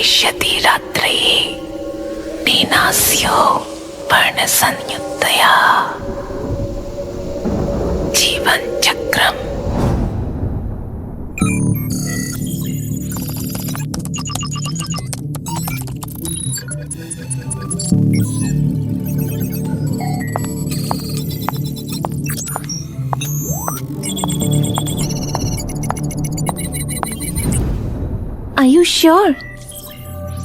भविष्यति रात्रि नीनास्यो पर्णसंयुक्तया जीवन चक्रम। Are you sure?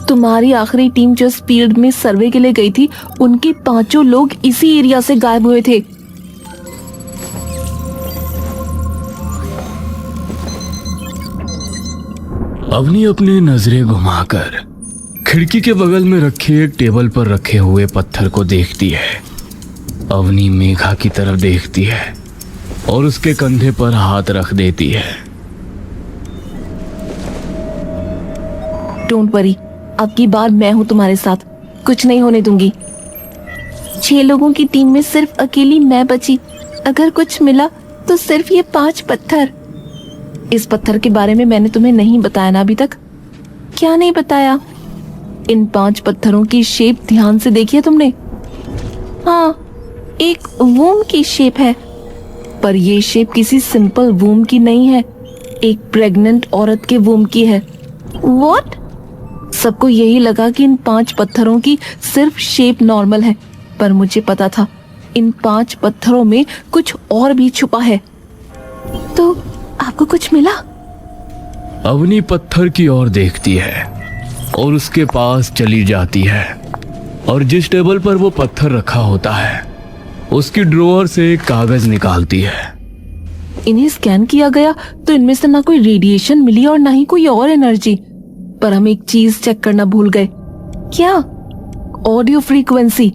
तुम्हारी आखिरी टीम जो फील्ड में सर्वे के लिए गई थी, उनके 5 लोग इसी एरिया से गायब हुए थे। अवनी अपनी नजरें घुमाकर खिड़की के बगल में रखे एक टेबल पर रखे हुए पत्थर को देखती है। अवनी मेघा की तरफ देखती है और उसके कंधे पर हाथ रख देती है। डोंट वरी, अब की बार मैं हूं तुम्हारे साथ, कुछ नहीं होने दूंगी। 6 लोगों की टीम में सिर्फ अकेली मैं बची। अगर कुछ मिला तो सिर्फ ये 5 पत्थर। इस पत्थर के बारे में मैंने तुम्हें नहीं बताया ना अभी तक? क्या नहीं बताया? इन 5 पत्थरों की शेप ध्यान से देखी है तुमने? हाँ, एक वूम की शेप है, पर ये शेप किसी सिंपल वूम की नहीं है, एक प्रेग्नेंट औरत के वूम की है। व्हाट? सबको यही लगा कि इन 5 पत्थरों की सिर्फ शेप नॉर्मल है, पर मुझे पता था इन 5 पत्थरों में कुछ और भी छुपा है। तो आपको कुछ मिला? अवनी पत्थर की ओर देखती है और उसके पास चली जाती है और जिस टेबल पर वो पत्थर रखा होता है उसकी ड्रॉअर से एक कागज निकालती है। इन्हें स्कैन किया गया तो इनमें से ना कोई रेडिएशन मिली और ना ही कोई और एनर्जी, पर हम एक चीज चेक करना भूल गए। क्या? Audio frequency.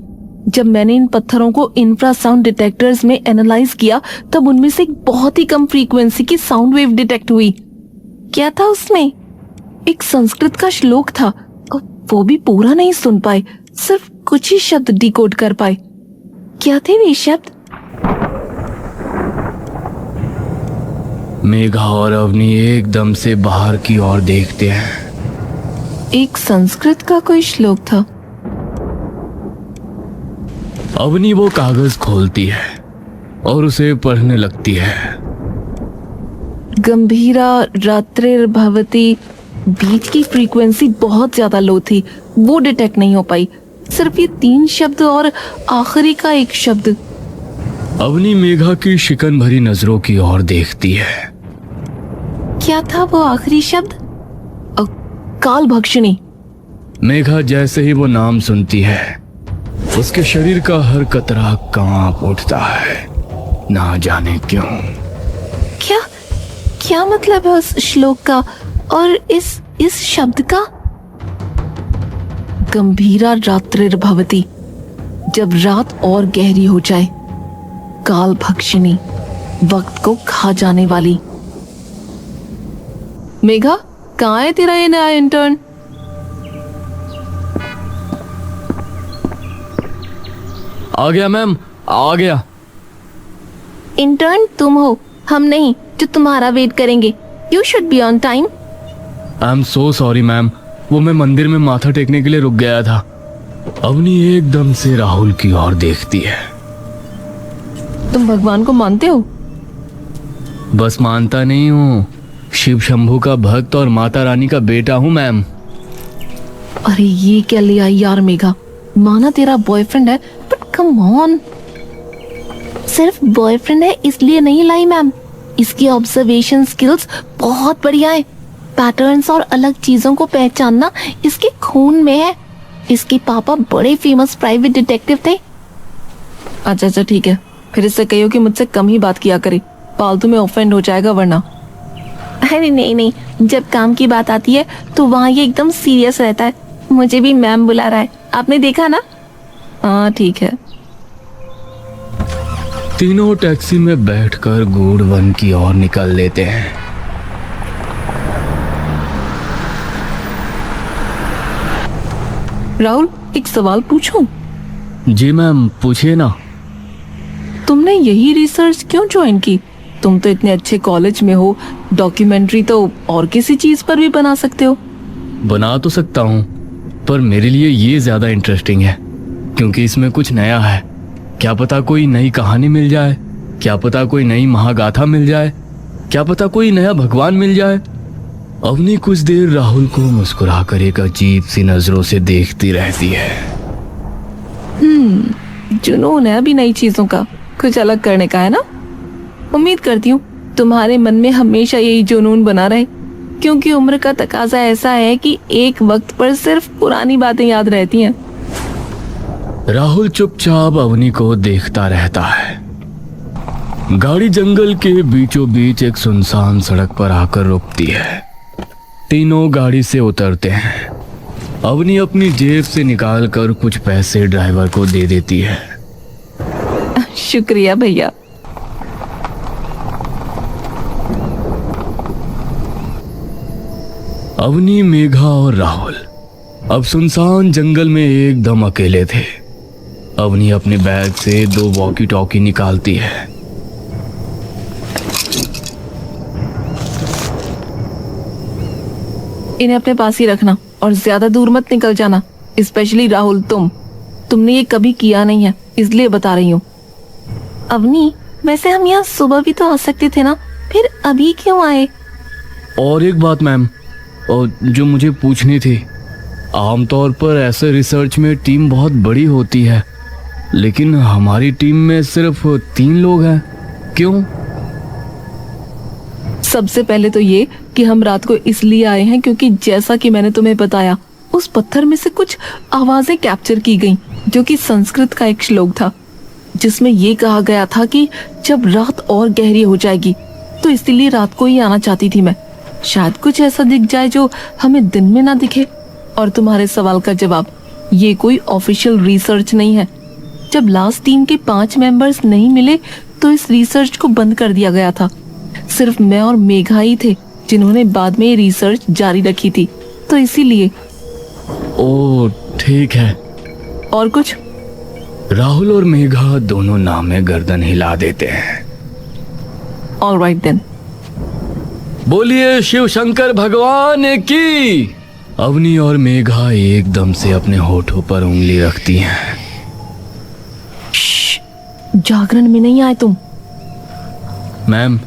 जब मैंने इन पत्थरों को इंफ्रासाउंड डिटेक्टर्स में एनालाइज किया तब उनमें से एक बहुत ही कम फ्रीक्वेंसी की साउंड वेव डिटेक्ट हुई। क्या था उसमें? एक संस्कृत का श्लोक था और वो भी पूरा नहीं सुन पाए, सिर्फ कुछ ही शब्द डिकोड कर पाए। क्या थे वे शब्द? मेघा और अवनी एकदम से बाहर की ओर देखते हैं। एक संस्कृत का कोई श्लोक था। अवनी वो कागज खोलती है और उसे पढ़ने लगती है। गंभीरा रात्रिर्भवति, बीच की फ्रीक्वेंसी बहुत ज्यादा लो थी, वो डिटेक्ट नहीं हो पाई। सिर्फ ये 3 शब्द और आखिरी का एक शब्द। अवनी मेघा की शिकन भरी नजरों की ओर देखती है। क्या था वो आखिरी शब्द? काल भक्षिणी। मेघा जैसे ही वो नाम सुनती है उसके शरीर का हर कतरा कांप उठता है, ना जाने क्यों। क्या क्या मतलब है उस श्लोक का और इस शब्द का? गंभीरा रात्रिर्भवति, जब रात और गहरी हो जाए। काल भक्षिणी, वक्त को खा जाने वाली। मेघा, कहाँ है तेरा ये नया इंटर्न? आ गया मैम, आ गया। इंटर्न तुम हो, हम नहीं, जो तुम्हारा वेट करेंगे। You should be on time. I am so sorry ma'am, वो मैं मंदिर में माथा टेकने के लिए रुक गया था। अवनी एकदम से राहुल की ओर देखती है। तुम भगवान को मानते हो? बस मानता नहीं हूँ, शिव शंभू का भक्त और माता रानी का बेटा हूँ मैम। अरे ये क्या लिया यार मेघा, माना तेरा बॉयफ्रेंड है, बट कम ऑन। सिर्फ बॉयफ्रेंड है इसलिए नहीं लाई मैम, इसकी ऑब्जर्वेशन स्किल्स बहुत बढ़िया है। पैटर्न्स और अलग चीजों को पहचानना इसके खून में है। इसके पापा बड़े फेमस प्राइवेट डिटेक्टिव थे। अच्छा ठीक है, फिर इससे कहियो कि मुझसे कम ही बात किया करे, फालतू में ऑफेंड हो जाएगा वरना। अरे नहीं, जब काम की बात आती है तो वहाँ ये एकदम सीरियस रहता है। मुझे भी मैम बुला रहा है, आपने देखा ना? हाँ ठीक है। तीनों टैक्सी में बैठकर गूढ़ वन की ओर निकल लेते हैं। राहुल, एक सवाल पूछूं? जी मैम, पूछिए ना। तुमने यही रिसर्च क्यों ज्वाइन की? तुम तो इतने अच्छे कॉलेज में हो, डॉक्यूमेंट्री तो और किसी चीज पर भी बना सकते हो। बना तो सकता हूँ, पर मेरे लिए ये ज्यादा इंटरेस्टिंग है क्योंकि इसमें कुछ नया है। क्या पता कोई नई कहानी मिल जाए, क्या पता कोई नई महागाथा मिल जाए, क्या पता कोई नया भगवान मिल जाए। अवनी कुछ देर राहुल को मुस्कुराकर एक अजीब सी नजरों से देखती रहती है। जुनून है अभी नई चीजों का, कुछ अलग करने का है ना। उम्मीद करती हूँ तुम्हारे मन में हमेशा यही जुनून बना रहे, क्योंकि उम्र का तकाजा ऐसा है कि एक वक्त पर सिर्फ पुरानी बातें याद रहती हैं। राहुल चुपचाप अवनी को देखता रहता है। गाड़ी जंगल के बीचों बीच एक सुनसान सड़क पर आकर रुकती है। तीनों गाड़ी से उतरते हैं। अवनी अपनी जेब से निकालकर कुछ पैसे ड्राइवर को दे देती है। शुक्रिया भैया। अवनी, मेघा और राहुल अब सुनसान जंगल में एकदम अकेले थे। अवनी अपने बैग से 2 वॉकी टॉकी निकालती है। इन्हें अपने पास ही रखना और ज्यादा दूर मत निकल जाना, स्पेशली राहुल। तुमने ये कभी किया नहीं है, इसलिए बता रही हूँ। अवनी, वैसे हम यहाँ सुबह भी तो आ सकते थे ना, फिर अभी क्यों आए? और एक बात मैम, और जो मुझे पूछनी थी, आमतौर पर ऐसे रिसर्च में टीम बहुत बड़ी होती है, लेकिन हमारी टीम में सिर्फ 3 लोग हैं, क्यों? सबसे पहले तो ये कि हम रात को इसलिए आए हैं क्योंकि जैसा कि मैंने तुम्हें बताया, उस पत्थर में से कुछ आवाजें कैप्चर की गईं, जो कि संस्कृत का एक श्लोक था, जिसमें ये कहा गया था कि जब रात और गहरी हो जाएगी, तो इसलिए रात को ही आना चाहती थी मैं। शायद कुछ ऐसा दिख जाए जो हमें दिन में ना दिखे। और तुम्हारे सवाल का जवाब, ये कोई ऑफिशियल रिसर्च नहीं है। जब लास्ट टीम के 5 मेंबर्स नहीं मिले तो इस रिसर्च को बंद कर दिया गया था। सिर्फ मैं और मेघा ही थे जिन्होंने बाद में ये रिसर्च जारी रखी थी, तो इसीलिए। ओह ठीक है। और कुछ? राहुल और मेघा दोनों नामे गर्दन हिला देते हैं। Alright then. बोलिए शिव शंकर भगवान की। अवनी और मेघा एकदम से अपने होठों पर उंगली रखती हैं। जागरण में नहीं आए तुम। मैम,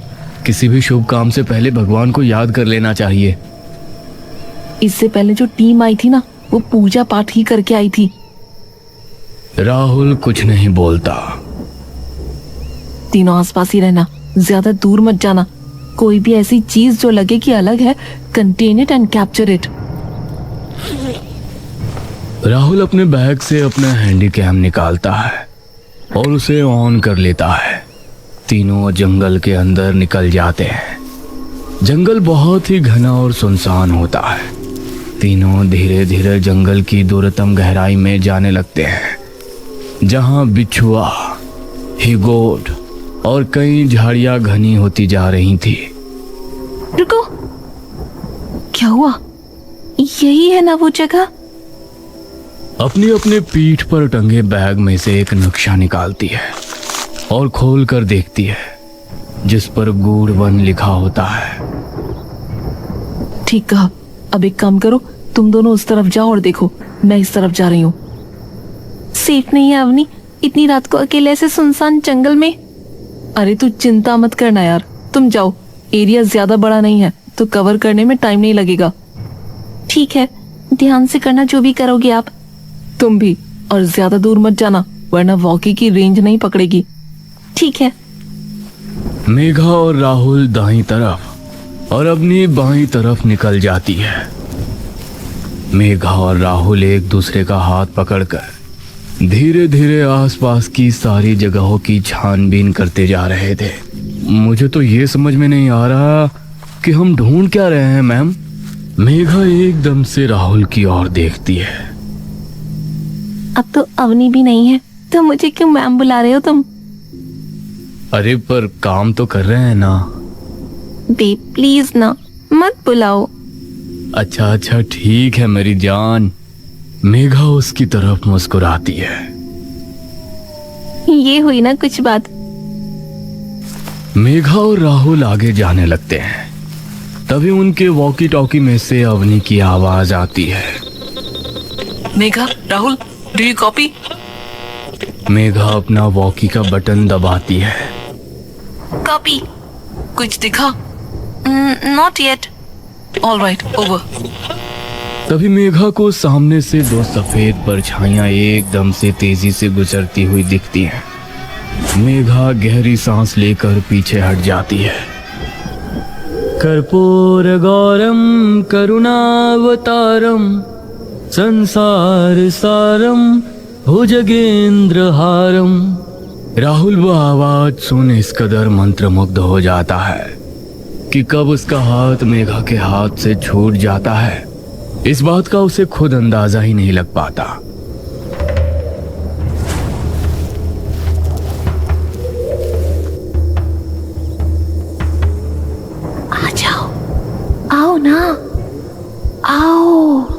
किसी भी शुभ काम से पहले भगवान को याद कर लेना चाहिए। इससे पहले जो टीम आई थी ना, वो पूजा पाठ ही करके आई थी। राहुल कुछ नहीं बोलता। तीनों आसपास ही रहना, ज्यादा दूर मत जाना। कोई भी ऐसी चीज जो लगे कि अलग है, contain it and capture it. Rahul अपने बैग से अपना हैंडी कैम निकालता है और उसे ऑन कर लेता है। तीनों जंगल के अंदर निकल जाते हैं। जंगल बहुत ही घना और सुनसान होता है। तीनों धीरे धीरे जंगल की दूरतम गहराई में जाने लगते हैं, जहां बिच्छुआ, हिगोट और कई झाड़ियां घनी होती जा रही थी। रुको, क्या हुआ? यही है ना वो जगह? अपनी अपने पीठ पर टंगे बैग में से एक नक्शा निकालती है और खोल कर देखती है, जिस पर गूढ़ वन लिखा होता है। ठीक कहा। अब एक काम करो, तुम दोनों उस तरफ जाओ और देखो, मैं इस तरफ जा रही हूँ। सेफ नहीं है अवनी, इतनी रात को अकेले ऐसे सुनसान जंगल में। अरे तू चिंता मत करना यार, तुम जाओ। एरिया ज्यादा बड़ा नहीं है, तो कवर करने में टाइम नहीं लगेगा। ठीक है, ध्यान से करना जो भी करोगे आप। तुम भी, और ज्यादा दूर मत जाना, वरना वॉकी की रेंज नहीं पकड़ेगी। ठीक है। मेघा और राहुल दाईं तरफ और अपनी बाईं तरफ निकल जाती है। मेघा और राहुल एक दूसरे का हाथ पकड़कर धीरे धीरे आसपास की सारी जगहों की छानबीन करते जा रहे थे। मुझे तो ये समझ में नहीं आ रहा कि हम ढूंढ क्या रहे हैं मैम। मेघा एकदम से राहुल की ओर देखती है। अब तो अवनी भी नहीं है, तो मुझे क्यों मैम बुला रहे हो तुम? अरे पर काम तो कर रहे हैं ना। बे प्लीज ना, मत बुलाओ। अच्छा अच्छा ठीक है मेरी जान। मेघा उसकी तरफ मुस्कुराती है। ये हुई ना कुछ बात। मेघा और राहुल आगे जाने लगते हैं। तभी उनके वॉकी टॉकी में से अवनी की आवाज आती है। Megha, Rahul, do you copy? Megha अपना वॉकी का बटन दबाती है। कॉपी। कुछ दिखा? Not yet. All right, over. तभी मेघा को सामने से दो सफेद परछाइयां एकदम से तेजी से गुजरती हुई दिखती हैं। मेघा गहरी सांस लेकर पीछे हट जाती है। कर्पूर गौरम करुणावतारम संसार सारम भुजगेंद्र हारम। राहुल वो आवाज सुन इस कदर मंत्रमुग्ध हो जाता है कि कब उसका हाथ मेघा के हाथ से छूट जाता है, इस बात का उसे खुद अंदाजा ही नहीं लग पाता। आ जाओ, आओ ना, आओ।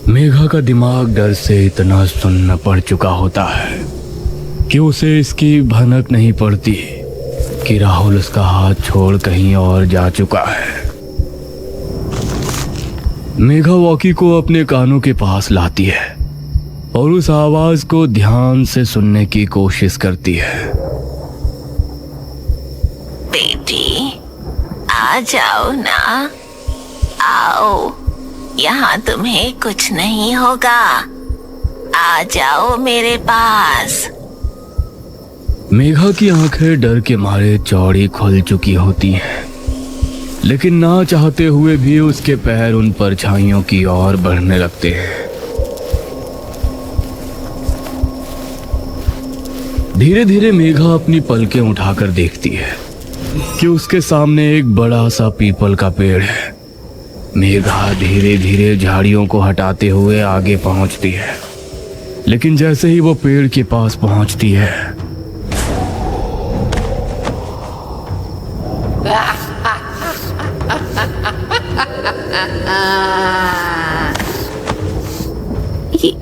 मेघा का दिमाग डर से इतना सुन्न पड़ चुका होता है कि उसे इसकी भनक नहीं पड़ती कि राहुल उसका हाथ छोड़ कहीं और जा चुका है। मेघा वॉकी को अपने कानों के पास लाती है और उस आवाज को ध्यान से सुनने की कोशिश करती है। बेटी, आ जाओ ना, आओ। यहाँ तुम्हें कुछ नहीं होगा। आ जाओ मेरे पास। मेघा की आंखें डर के मारे चौड़ी खुल चुकी होती हैं, लेकिन ना चाहते हुए भी उसके पैर उन परछाइयों की ओर बढ़ने लगते हैं। धीरे धीरे मेघा अपनी पलकें उठाकर देखती है कि उसके सामने एक बड़ा सा पीपल का पेड़ है। मेघा धीरे धीरे झाड़ियों को हटाते हुए आगे पहुंचती है, लेकिन जैसे ही वो पेड़ के पास पहुंचती है,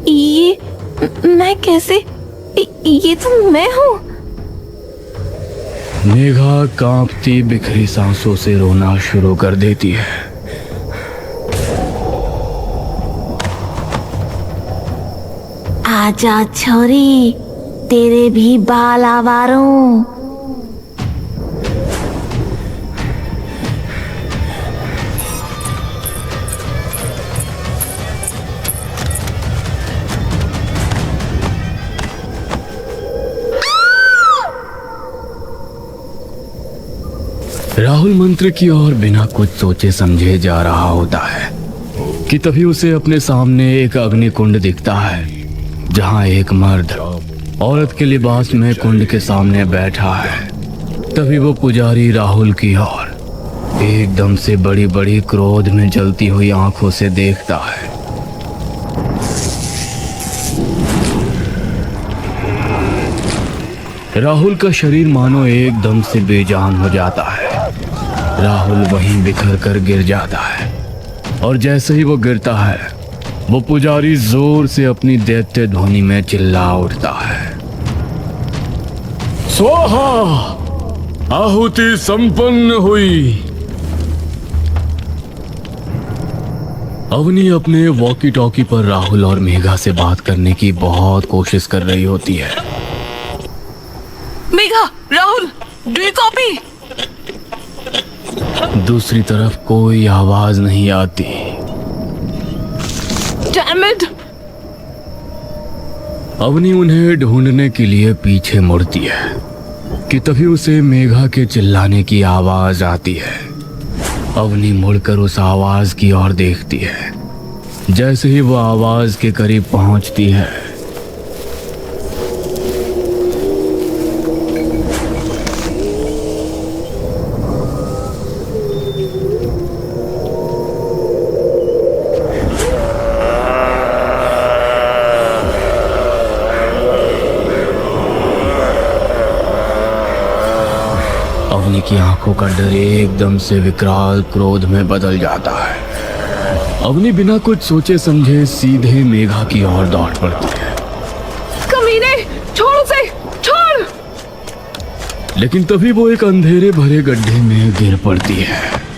ये मैं कैसे? ये तो मैं हूँ। मेघा कांपती बिखरी सांसों से रोना शुरू कर देती है। आजा छोरी, तेरे भी बाल आवारूं। राहुल मंत्र की ओर बिना कुछ सोचे समझे जा रहा होता है कि तभी उसे अपने सामने एक अग्निकुंड दिखता है, जहां एक मर्द औरत के लिबास में कुंड के सामने बैठा है। तभी वो पुजारी राहुल की ओर एकदम से बड़ी बड़ी क्रोध में जलती हुई आंखों से देखता है। राहुल का शरीर मानो एकदम से बेजान हो जाता है। राहुल वहीं बिखर कर गिर जाता है और जैसे ही वो गिरता है, वो पुजारी जोर से अपनी दैत्य ध्वनि में चिल्ला उठता है, स्वाहा! आहुति संपन्न हुई। अवनी अपने वॉकी टॉकी पर राहुल और मेघा से बात करने की बहुत कोशिश कर रही होती है। Megha, Rahul, do you copy? दूसरी तरफ कोई आवाज नहीं आती। Damn it! अवनी उन्हें ढूंढने के लिए पीछे मुड़ती है कि तभी उसे मेघा के चिल्लाने की आवाज आती है। अवनी मुड़कर उस आवाज की ओर देखती है। जैसे ही वो आवाज के करीब पहुंचती है, अवनी की आंखों का डर एकदम से विकराल क्रोध में बदल जाता है। अवनी बिना कुछ सोचे समझे सीधे मेघा की ओर दौड़ पड़ती है। कमीने, छोड़ उसे, छोड़! लेकिन तभी वो एक अंधेरे भरे गड्ढे में गिर पड़ती है।